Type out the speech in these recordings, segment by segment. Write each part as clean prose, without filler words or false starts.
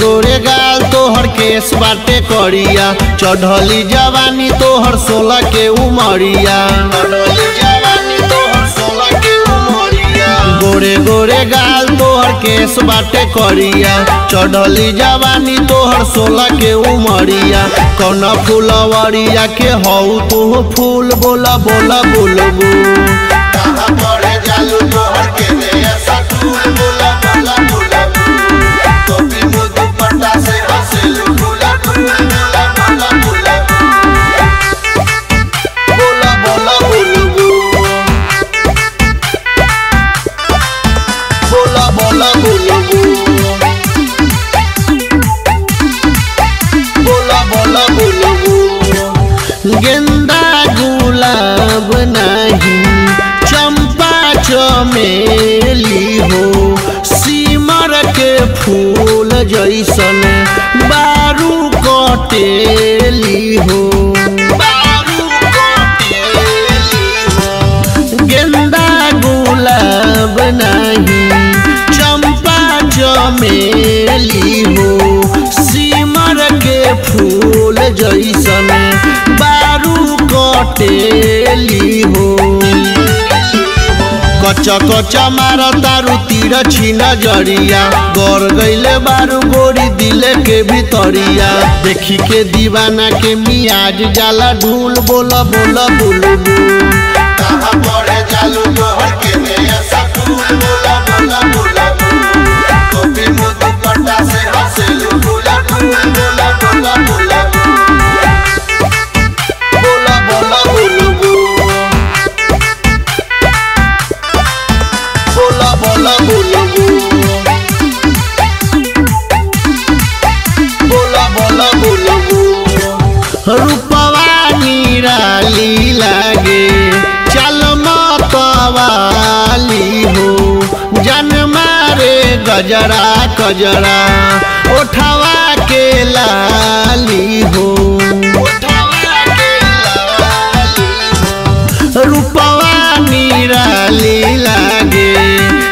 गोरे गाल तोहर केस बाटे करिया, चढ़ली जवानी तोहर 16 के उमरिया। गोरे गोरे गाल तोहर केस बाटे करिया, चढ़ली जवानी तोहर 16 के उमरिया। कौन फुलवरिया के हऊ तू फूल बोला बोला बुलबू, कहाँ पढ़े जालू तोहर के ऐसा फूल बोला बोला बुलबू। टोपी मुँह दुपट्टा से हंसेलू बोला बोला बोला बुलबू, बोला बोला बुलबू, बोला बोला बुलबू, बोला बोला बुलबू। गेंदा गुलाब नहीं चंपा चमेली हो, सिमर के फूल जैसन बारू कटेली हो, बारू कटेली हो। गेंदा गुलाब नहीं चंपा चमेली हो, सिमर के फूल जैसन बारू कटेली हो। कच्चा कच्चा मारा तारू तीर छीन जरिया, गौर गईले बारू गोरी दिले के भीतरिया। देखी के दीवाना के मियाज जाला ढूल बोला बोला बुलबू, कहाँ पढ़े जालू तोहर के ऐसा फूल बोला बोला बुलबू। टोपी मुँह दुपट्टा से हंसेलू बोला बोला बोला बुलबू, बोला बोला बुलबू, बोला बोला बुलबू, बोला बोला बुलबू। रूपवा निराली लागे चल मतवाली हो, जन मारे गजरा कजरा उठवा के लाली हो, उठवा के लाली हो। रूपवा निराली लागे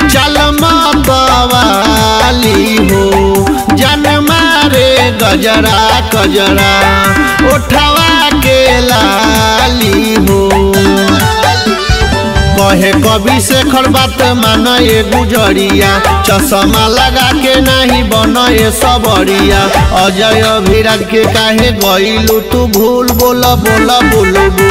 चल मतवाली हो, जन मारे गजरा कजरा उठवा के लाली हो। कहे कवि शेखर बात मान ये गुजरिया, चश्मा लगा के नहीं बन ये सबरिया। अजय अभिराज के काहे गईलू तू भूल बोला बोला बुलबू।